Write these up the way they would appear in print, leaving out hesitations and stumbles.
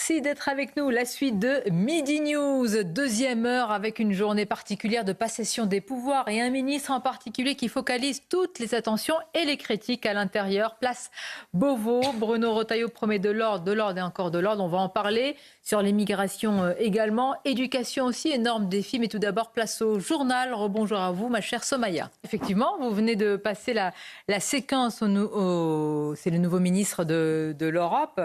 Merci d'être avec nous. La suite de Midi News, deuxième heure avec une journée particulière de passation des pouvoirs et un ministre en particulier qui focalise toutes les attentions et les critiques à l'intérieur. Place Beauvau, Bruno Retailleau promet de l'ordre et encore de l'ordre. On va en parler sur l'immigration également, éducation aussi, énorme défi. Mais tout d'abord, place au journal. Rebonjour à vous, ma chère Somaya. Effectivement, vous venez de passer la séquence c'est le nouveau ministre de l'Europe.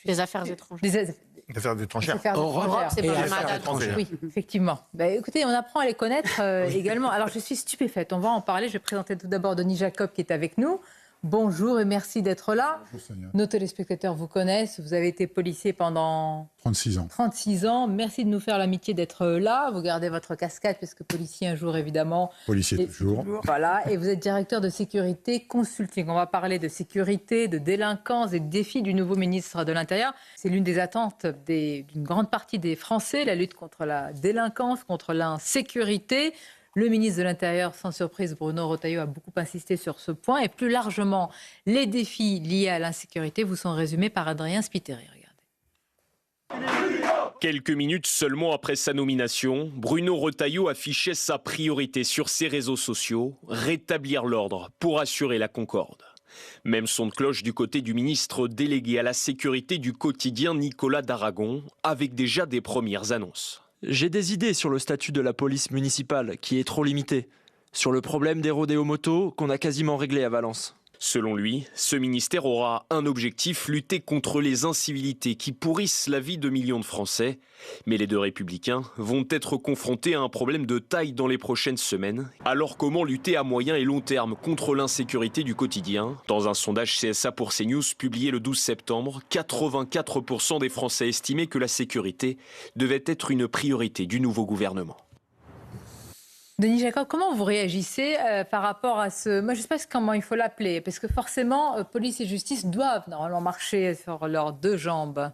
Des affaires étrangères. Des affaires étrangères. Europe, c'est pas le mandat. Oui, effectivement. Écoutez, on apprend à les connaître également. Alors, je suis stupéfaite. On va en parler. Je vais présenter tout d'abord Denis Jacob qui est avec nous. Bonjour et merci d'être là. Bonjour, nos téléspectateurs vous connaissent. Vous avez été policier pendant 36 ans. 36 ans. Merci de nous faire l'amitié d'être là. Vous gardez votre casquette puisque policier un jour, évidemment. Policier toujours. Voilà. Et vous êtes directeur de sécurité consulting. On va parler de sécurité, de délinquance et de défis du nouveau ministre de l'Intérieur. C'est l'une des attentes d'une grande partie des Français, la lutte contre la délinquance, contre l'insécurité. Le ministre de l'Intérieur, sans surprise, Bruno Retailleau, a beaucoup insisté sur ce point. Et plus largement, les défis liés à l'insécurité vous sont résumés par Adrien Spiteri. Regardez. Quelques minutes seulement après sa nomination, Bruno Retailleau affichait sa priorité sur ses réseaux sociaux, rétablir l'ordre pour assurer la concorde. Même son de cloche du côté du ministre délégué à la sécurité du quotidien Nicolas Daragon, avec déjà des premières annonces. J'ai des idées sur le statut de la police municipale qui est trop limité, sur le problème des rodéos motos qu'on a quasiment réglé à Valence. Selon lui, ce ministère aura un objectif, lutter contre les incivilités qui pourrissent la vie de millions de Français. Mais les deux républicains vont être confrontés à un problème de taille dans les prochaines semaines. Alors comment lutter à moyen et long terme contre l'insécurité du quotidien ? Dans un sondage CSA pour CNews publié le 12 septembre, 84% des Français estimaient que la sécurité devait être une priorité du nouveau gouvernement. Denis Jacob, comment vous réagissez par rapport à ce... Moi, je ne sais pas comment il faut l'appeler, parce que forcément, police et justice doivent normalement marcher sur leurs deux jambes.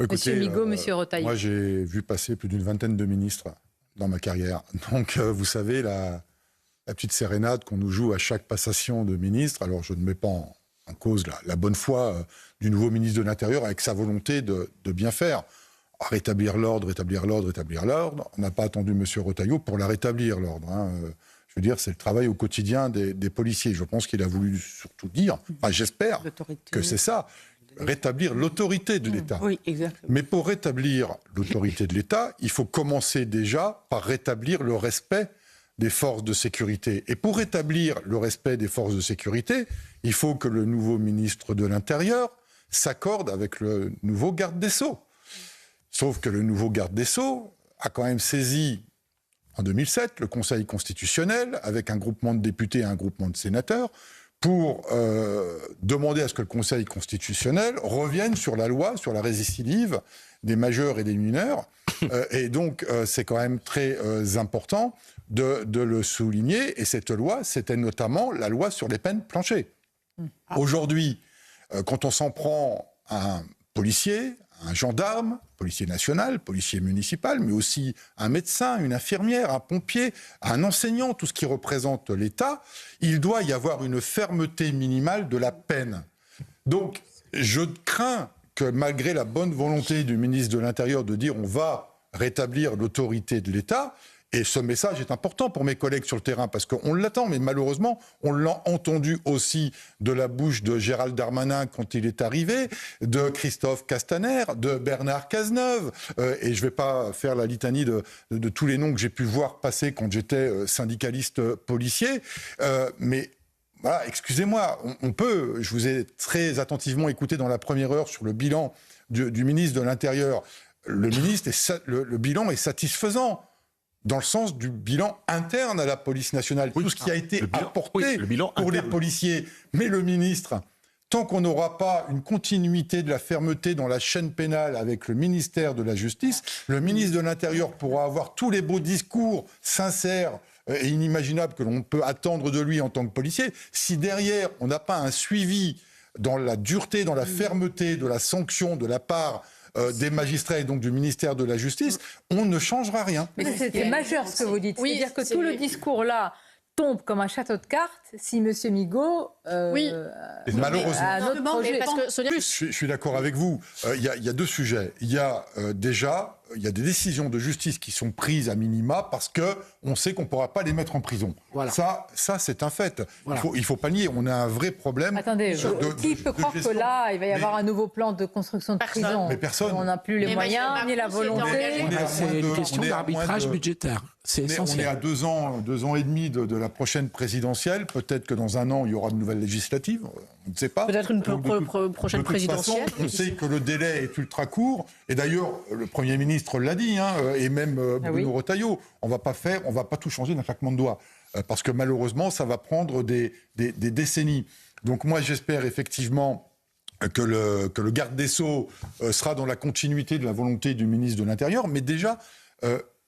Écoutez, Monsieur Migaud, Monsieur Retailleau. Moi, j'ai vu passer plus d'une vingtaine de ministres dans ma carrière. Donc, vous savez, la petite sérénade qu'on nous joue à chaque passation de ministre, alors je ne mets pas en cause la bonne foi du nouveau ministre de l'Intérieur avec sa volonté de bien faire. Rétablir l'ordre, rétablir l'ordre, rétablir l'ordre. On n'a pas attendu M. Retailleau pour la rétablir, l'ordre. Je veux dire, c'est le travail au quotidien des policiers. Je pense qu'il a voulu surtout dire, j'espère que c'est ça, rétablir l'autorité de l'État. Oui, exactement. Mais pour rétablir l'autorité de l'État, il faut commencer déjà par rétablir le respect des forces de sécurité. Et pour rétablir le respect des forces de sécurité, il faut que le nouveau ministre de l'Intérieur s'accorde avec le nouveau garde des Sceaux. Sauf que le nouveau garde des Sceaux a quand même saisi, en 2007, le Conseil constitutionnel, avec un groupement de députés et un groupement de sénateurs, pour demander à ce que le Conseil constitutionnel revienne sur la loi, sur la récidive des majeurs et des mineurs. Et donc, c'est quand même très important de le souligner. Et cette loi, c'était notamment la loi sur les peines planchers. Aujourd'hui, quand on s'en prend à un policier, un gendarme, policier national, policier municipal, mais aussi un médecin, une infirmière, un pompier, un enseignant, tout ce qui représente l'État, il doit y avoir une fermeté minimale de la peine. Donc, je crains que malgré la bonne volonté du ministre de l'Intérieur de dire on va rétablir l'autorité de l'État, et ce message est important pour mes collègues sur le terrain, parce qu'on l'attend, mais malheureusement, on l'a entendu aussi de la bouche de Gérald Darmanin quand il est arrivé, de Christophe Castaner, de Bernard Cazeneuve, et je ne vais pas faire la litanie de tous les noms que j'ai pu voir passer quand j'étais syndicaliste policier, mais... Voilà, excusez-moi, on peut, je vous ai très attentivement écouté dans la première heure sur le bilan du ministre de l'Intérieur. Le bilan est satisfaisant dans le sens du bilan interne à la police nationale. Tout ce qui a été apporté pour les policiers. Mais le ministre, tant qu'on n'aura pas une continuité de la fermeté dans la chaîne pénale avec le ministère de la Justice, le ministre de l'Intérieur pourra avoir tous les beaux discours sincères et inimaginable que l'on peut attendre de lui en tant que policier, si derrière on n'a pas un suivi dans la dureté, dans la fermeté de la sanction de la part des magistrats et donc du ministère de la Justice, on ne changera rien. Mais c'est majeur ce que vous dites. Oui, c'est-à-dire que tout le discours là, tombe comme un château de cartes si M. Migaud malheureusement, a un autre projet. Je suis d'accord avec vous. Il y a deux sujets. Il y a déjà il y a des décisions de justice qui sont prises à minima parce qu'on sait qu'on ne pourra pas les mettre en prison. Voilà. Ça c'est un fait. Voilà. Il faut pas nier. On a un vrai problème. Attendez, qui peut croire que là, il va y avoir un nouveau plan de construction de prison? Mais personne. On n'a plus les moyens, ni la volonté. C'est une question d'arbitrage budgétaire. C'est essentiel. On est à 2 ans et demi de la prochaine présidentielle. Peut-être que dans un an, il y aura de nouvelles législatives. On ne sait pas. Peut-être une prochaine présidentielle. Façon, on sait que le délai est ultra court. Et d'ailleurs, le Premier ministre l'a dit, et même Bruno Retailleau, on va pas tout changer d'un claquement de doigts. Parce que malheureusement, ça va prendre des décennies. Donc moi, j'espère effectivement que le garde des Sceaux sera dans la continuité de la volonté du ministre de l'Intérieur. Mais déjà,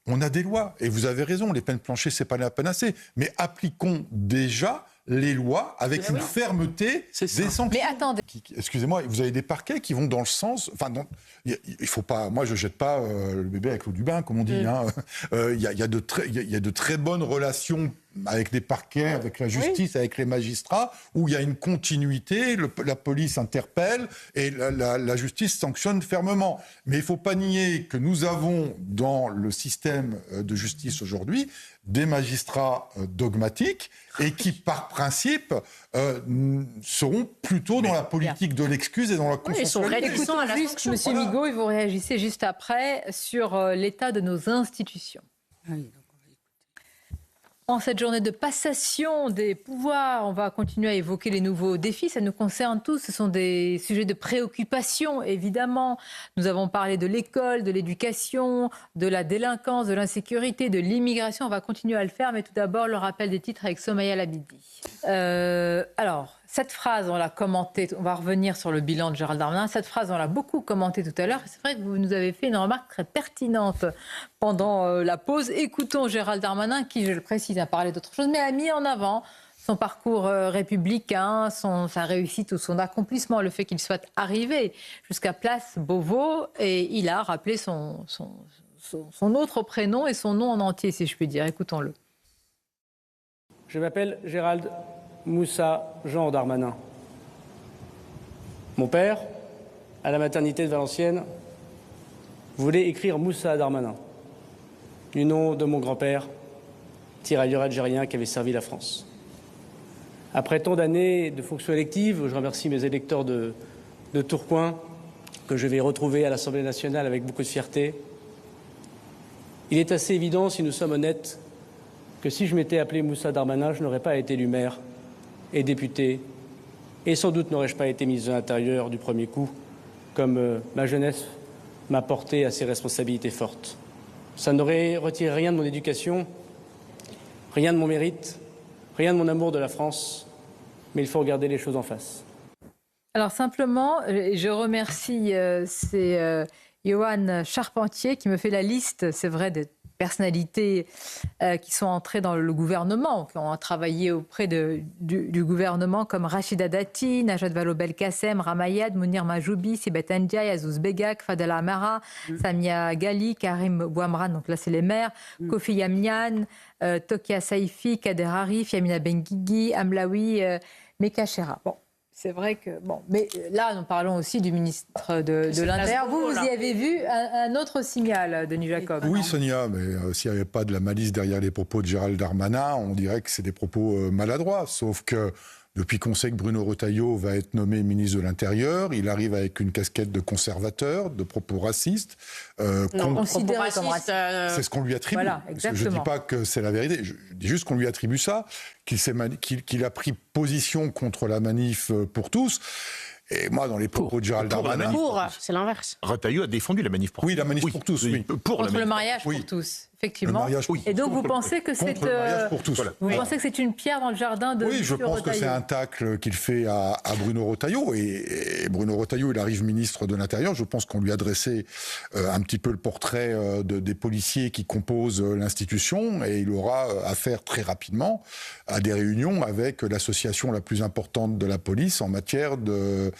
on a des lois. Et vous avez raison, les peines planchées, c'est pas la panacée. Mais appliquons déjà les lois avec une fermeté des sanctions. Mais attendez. Excusez-moi, vous avez des parquets qui vont dans le sens... il faut pas... Moi, je jette pas le bébé avec l'eau du bain, comme on dit. Il y a de très bonnes relations avec les parquets, avec la justice, avec les magistrats, où il y a une continuité, la police interpelle et la justice sanctionne fermement. Mais il ne faut pas nier que nous avons dans le système de justice aujourd'hui des magistrats dogmatiques et qui, par principe, seront plutôt dans la politique de l'excuse et dans la consensualité. Écoutons juste M. Migaud et vous réagissez juste après sur l'état de nos institutions. En cette journée de passation des pouvoirs, on va continuer à évoquer les nouveaux défis. Ça nous concerne tous. Ce sont des sujets de préoccupation, évidemment. Nous avons parlé de l'école, de l'éducation, de la délinquance, de l'insécurité, de l'immigration. On va continuer à le faire. Mais tout d'abord, le rappel des titres avec Somaya Labidi. Alors, cette phrase, on l'a commentée. On va revenir sur le bilan de Gérald Darmanin. Cette phrase, on l'a beaucoup commentée tout à l'heure. C'est vrai que vous nous avez fait une remarque très pertinente pendant la pause. Écoutons Gérald Darmanin, qui, je le précise, a parlé d'autre chose, mais a mis en avant son parcours républicain, sa réussite ou son accomplissement, le fait qu'il soit arrivé jusqu'à Place Beauvau. Et il a rappelé son autre prénom et son nom en entier, si je puis dire. Écoutons-le. Je m'appelle Gérald Moussa Jean Darmanin. Mon père, à la maternité de Valenciennes, voulait écrire Moussa Darmanin, du nom de mon grand-père, tirailleur algérien qui avait servi la France. Après tant d'années de fonctions électives, je remercie mes électeurs de Tourcoing, que je vais retrouver à l'Assemblée nationale avec beaucoup de fierté. Il est assez évident, si nous sommes honnêtes, que si je m'étais appelé Moussa Darmanin, je n'aurais pas été élu maire et député, et sans doute n'aurais-je pas été ministre de l'Intérieur du premier coup, comme ma jeunesse m'a porté à ces responsabilités fortes. Ça n'aurait retiré rien de mon éducation, rien de mon mérite, rien de mon amour de la France, mais il faut regarder les choses en face. Alors simplement, je remercie Johan Charpentier qui me fait la liste, c'est vrai, des personnalités qui sont entrées dans le gouvernement, qui ont travaillé auprès du gouvernement, comme Rachida Dati, Najat Vallaud-Belkacem, Ramayad, Mounir Majoubi, Sibeth Ndiaye, Azouz Begak, Fadel Amara, Samia Ghali, Karim Bouamran, donc là c'est les maires, Kofi Yamnian, Tokia Saifi, Kader Arif, Yamina Benguigui, Amlaoui, Meka Chera. Bon. C'est vrai que... Bon, mais là, nous parlons aussi du ministre de l'Intérieur. Vous y avez vu un autre signal, Denis Jacob. Oui, Sonia, mais s'il n'y avait pas de la malice derrière les propos de Gérald Darmanin, on dirait que c'est des propos maladroits. Sauf que depuis qu'on sait que Bruno Retailleau va être nommé ministre de l'Intérieur, il arrive avec une casquette de conservateur, de propos racistes. Considéré comme raciste. C'est ce qu'on lui attribue. Voilà, exactement. Je ne dis pas que c'est la vérité, je dis juste qu'on lui attribue ça, qu'il a pris position contre la manif pour tous. Et moi, dans les propos de Gérald Darmanin... C'est l'inverse. Retailleau a défendu la manif pour tous. Oui, la manif pour tous, oui. Contre le mariage pour tous, effectivement. Et donc, vous pensez que c'est... Vous pensez que c'est une pierre dans le jardin de... Oui, je pense que c'est un tacle qu'il fait à Bruno Retailleau. Et Bruno Retailleau, il arrive ministre de l'Intérieur. Je pense qu'on lui a dressé un petit peu le portrait des policiers qui composent l'institution. Et il aura affaire très rapidement à des réunions avec l'association la plus importante de la police en matière de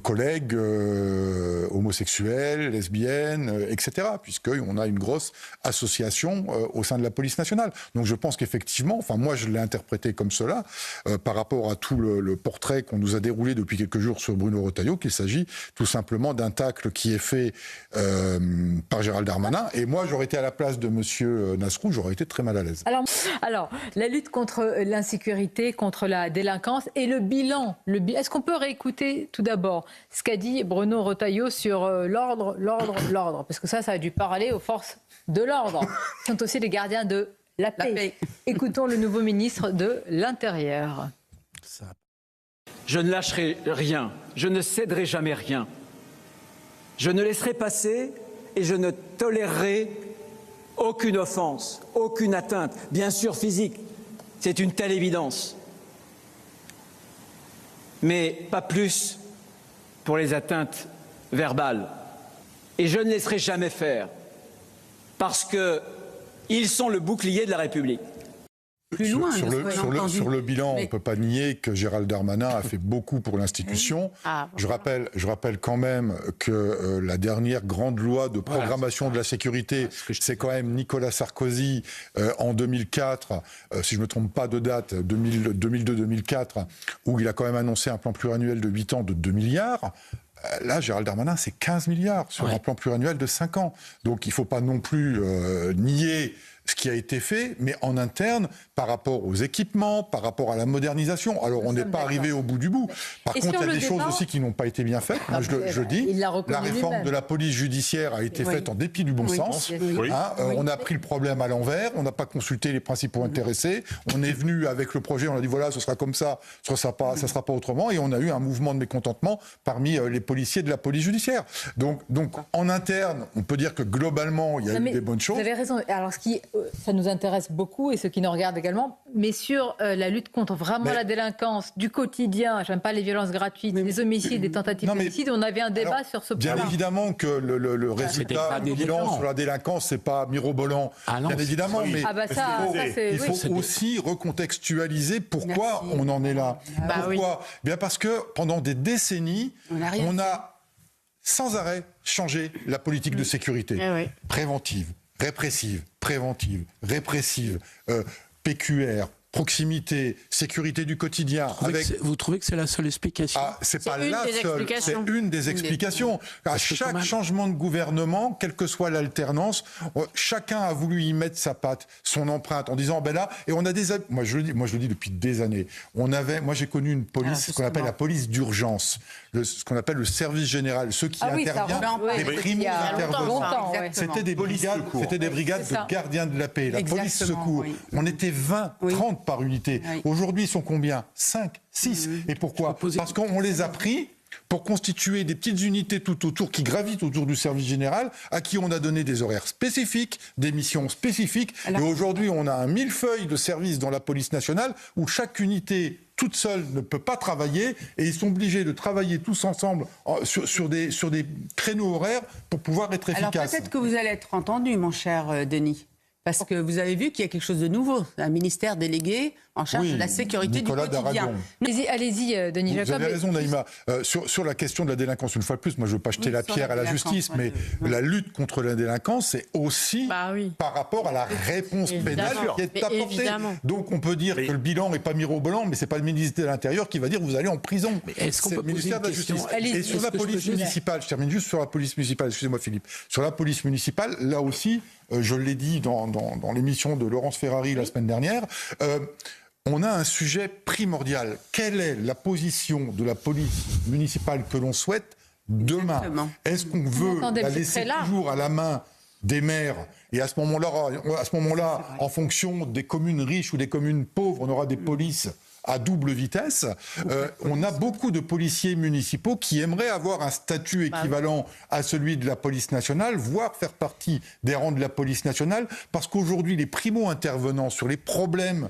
collègues homosexuels, lesbiennes, etc. Puisqu'on a une grosse association négociations au sein de la police nationale. Donc je pense qu'effectivement, enfin moi je l'ai interprété comme cela, par rapport à tout le portrait qu'on nous a déroulé depuis quelques jours sur Bruno Retailleau, qu'il s'agit tout simplement d'un tacle qui est fait par Gérald Darmanin. Et moi j'aurais été à la place de monsieur Nasrou, j'aurais été très mal à l'aise. Alors, la lutte contre l'insécurité, contre la délinquance et le bilan. Est-ce qu'on peut réécouter tout d'abord ce qu'a dit Bruno Retailleau sur l'ordre? Parce que ça a dû parler aux forces de l'ordre. Ils sont aussi les gardiens de la paix. Écoutons le nouveau ministre de l'Intérieur. Je ne lâcherai rien, je ne céderai jamais rien. Je ne laisserai passer et je ne tolérerai aucune offense, aucune atteinte, bien sûr physique, c'est une telle évidence. Mais pas plus pour les atteintes verbales. Et je ne laisserai jamais faire, parce qu'ils sont le bouclier de la République. Plus loin, sur le bilan, on ne peut pas nier que Gérald Darmanin a fait beaucoup pour l'institution. Je rappelle quand même que la dernière grande loi de programmation de la sécurité, c'est quand même Nicolas Sarkozy en 2004, si je ne me trompe pas de date, 2002-2004, où il a quand même annoncé un plan pluriannuel de 8 ans de 2 milliards. Là, Gérald Darmanin, c'est 15 milliards sur un plan pluriannuel de 5 ans. Donc il ne faut pas non plus nier ce qui a été fait, mais en interne, par rapport aux équipements, par rapport à la modernisation. Alors, on n'est pas arrivé au bout du bout. Par contre, il y a des choses aussi qui n'ont pas été bien faites. Moi, je dis, la réforme de la police judiciaire a été faite en dépit du bon sens. On a pris le problème à l'envers, on n'a pas consulté les principaux intéressés, on est venu avec le projet, on a dit voilà, ce sera comme ça, ça sera pas autrement, et on a eu un mouvement de mécontentement parmi les policiers de la police judiciaire. Donc en interne, on peut dire que globalement, il y a eu des bonnes choses. Vous avez raison. Alors, ça nous intéresse beaucoup et ceux qui nous regardent également, mais sur la lutte contre vraiment la délinquance du quotidien, j'aime pas les violences gratuites, les homicides, les tentatives d'homicide, on avait un débat sur ce point. Bien évidemment que le résultat du bilan sur la délinquance, c'est pas mirobolant, bien évidemment, mais il faut aussi recontextualiser pourquoi on en est là. Pourquoi ? Bien parce que pendant des décennies, on a sans arrêt changé la politique de sécurité préventive, répressive, préventive, répressive, PQR, proximité, sécurité du quotidien. Vous trouvez que c'est la seule explication ? C'est pas la seule, c'est une des explications. À chaque changement de gouvernement, quelle que soit l'alternance, chacun a voulu y mettre sa patte, son empreinte, en disant là, et on a des... Moi je le dis depuis des années, moi j'ai connu une police, ce qu'on appelle la police d'urgence, ce qu'on appelle le service général, ceux qui interviennent, les primo-intervenants. C'était des brigades de gardiens de la paix, la police secours. On était 20, 30 par unité. Aujourd'hui, ils sont combien ? 5, 6. Et pourquoi ? Parce qu'on les a pris pour constituer des petites unités tout autour, qui gravitent autour du service général, à qui on a donné des horaires spécifiques, des missions spécifiques. Et aujourd'hui, on a un millefeuille de services dans la police nationale où chaque unité toute seule ne peut pas travailler et ils sont obligés de travailler tous ensemble sur des créneaux horaires pour pouvoir être efficaces. Alors peut-être que vous allez être entendu, mon cher Denis. Parce que vous avez vu qu'il y a quelque chose de nouveau, un ministère délégué en charge de la sécurité Nicolas du quotidien. Allez-y, Denis Jacob. Vous avez raison, Naïma. Sur la question de la délinquance, une fois de plus, moi je ne veux pas jeter la pierre à la justice, mais la lutte contre la délinquance, c'est aussi par rapport à la réponse pénale qui est apportée. Donc on peut dire que le bilan n'est pas mirobolant, mais ce n'est pas le ministre de l'Intérieur qui va dire vous allez en prison. C'est le ministère de la Justice. Et sur la police municipale, je termine juste sur la police municipale, excusez-moi Philippe, sur la police municipale, là aussi, je l'ai dit dans l'émission de Laurence Ferrari la semaine dernière, on a un sujet primordial. Quelle est la position de la police municipale que l'on souhaite demain ? Est-ce qu'on veut la laisser toujours à la main des maires ? Et à ce moment-là, en fonction des communes riches ou des communes pauvres, on aura des polices à double vitesse. On a beaucoup de policiers municipaux qui aimeraient avoir un statut équivalent à celui de la police nationale, voire faire partie des rangs de la police nationale, parce qu'aujourd'hui, les primo-intervenants sur les problèmes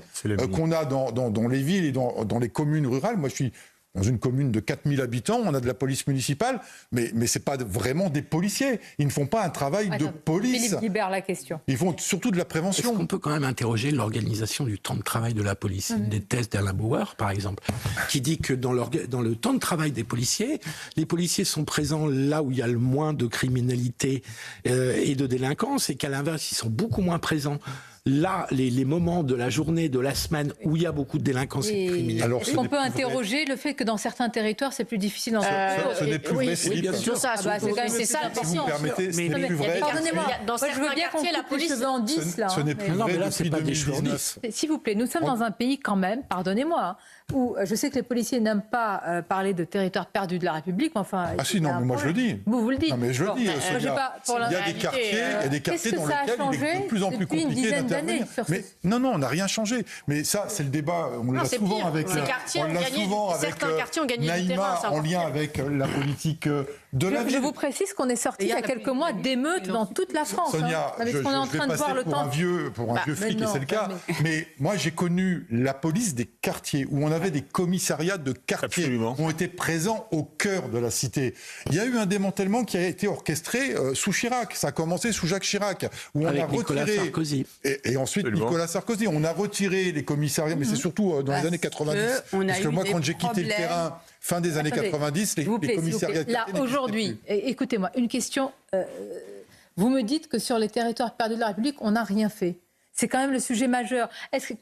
qu'on a dans les villes et dans les communes rurales, moi je suis Dans une commune de 4000 habitants, on a de la police municipale, mais ce n'est pas vraiment des policiers. Ils ne font pas un travail de police. Philippe Guibert, la question. Ils font surtout de la prévention. Est-ce qu'on peut quand même interroger l'organisation du temps de travail de la police? Une des thèses d'Alain Bauer, par exemple, qui dit que dans le temps de travail des policiers, les policiers sont présents là où il y a le moins de criminalité et de délinquance, et qu'à l'inverse, ils sont beaucoup moins présents là, les moments de la journée, de la semaine où il y a beaucoup de délinquance et de criminalité. Est-ce qu'on peut interroger le fait que dans certains territoires, c'est plus difficile dans ce n'est plus vrai, Philippe. bien sûr. C'est ça la Si vous me permettez, ce n'est plus vrai. Pardonnez-moi, Dans je veux certains bien qu'on quartiers, la coupe les police- cheveux en 10 là. Ce n'est plus vrai là, c'est depuis pas des 2019. S'il vous plaît, nous sommes dans un pays quand même, pardonnez-moi, hein, où je sais que les policiers n'aiment pas parler de territoire perdu de la République, mais enfin... Ah si, non, mais moi je le dis. Vous le dites. Non, mais je le dis. Moi, j'ai pas, pour Il y a des réalité, quartiers, qu'est-ce dans que ça a lesquels il changé est de plus en plus depuis une compliqué dizaine d'intervenir. d'années sur ce- Mais non, on n'a rien changé. Mais ça, c'est le débat. On l'a c'est souvent pire. avec. Ces quartiers ont gagné- souvent avec certains quartiers ont gagné du Naïma terrain, ça en encore lien pire. avec la politique de la Je ville. vous précise qu'on est sorti il y a quelques mois d'émeutes dans toute la France. Sonia, Parce je qu'on est en vais train de passer voir le pour temps. un vieux flic, et non, c'est le cas. Mais moi, j'ai connu la police des quartiers, où on avait des commissariats de quartier, Absolument. où on était présents au cœur de la cité. Il y a eu un démantèlement qui a été orchestré sous Chirac. Ça a commencé sous Jacques Chirac, où on Avec a Nicolas retiré... Sarkozy. Et ensuite, Absolument. Nicolas Sarkozy. On a retiré les commissariats, mais c'est surtout dans les années 90. on a Parce que eu moi, des quand j'ai quitté le problèmes. terrain, fin des années Attendez, 90, les s'il vous plaît, commissariats... de Là, quartier n'existaient aujourd'hui, plus. écoutez-moi, une question. Vous me dites que sur les territoires perdus de la République, on n'a rien fait. C'est quand même le sujet majeur.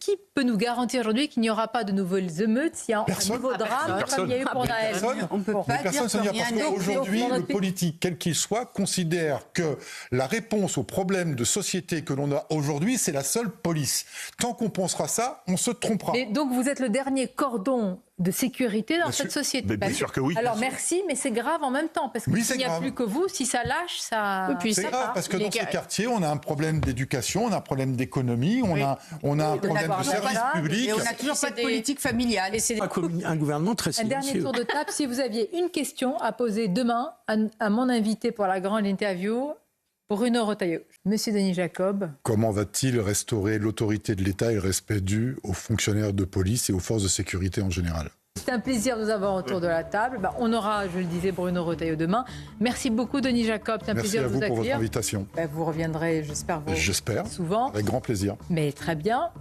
Qui peut nous garantir aujourd'hui qu'il n'y aura pas de nouvelles émeutes s'il y a un nouveau drame comme il y a eu pour Naël? Personne. On ne peut Mais pas personne, dire Sonia, que parce rien n'est qu'aujourd'hui, dans le notre pays. politique, quel qu'il soit, considère que la réponse aux problèmes de société que l'on a aujourd'hui, c'est la seule police. Tant qu'on pensera ça, on se trompera. Mais donc vous êtes le dernier cordon de sécurité dans Bien cette sûr. société. Mais bien sûr que oui. Alors merci, mais c'est grave en même temps, parce que Oui, s'il c'est n'y a grave. plus que vous, si ça lâche, ça... Oui, puis C'est ça grave, part. parce que Les dans ces gars- quartiers, on a un problème d'éducation, on a un problème d'économie, on a un problème d'avoir de un service voilà, public. Et on n'a toujours pas de politique familiale. Et c'est Un gouvernement très Un dernier silencieux. tour de table. Si vous aviez une question à poser demain à mon invité pour la grande interview, Bruno Retailleau. Monsieur Denis Jacob. Comment va-t-il restaurer l'autorité de l'État et le respect dû aux fonctionnaires de police et aux forces de sécurité en général? C'est un plaisir de vous avoir autour de la table. On aura, je le disais, Bruno Retailleau demain. Merci beaucoup, Denis Jacob. C'est un Merci plaisir à de vous vous pour votre accueillir. invitation. Vous reviendrez, j'espère, J'espère, souvent. avec grand plaisir. Mais très bien.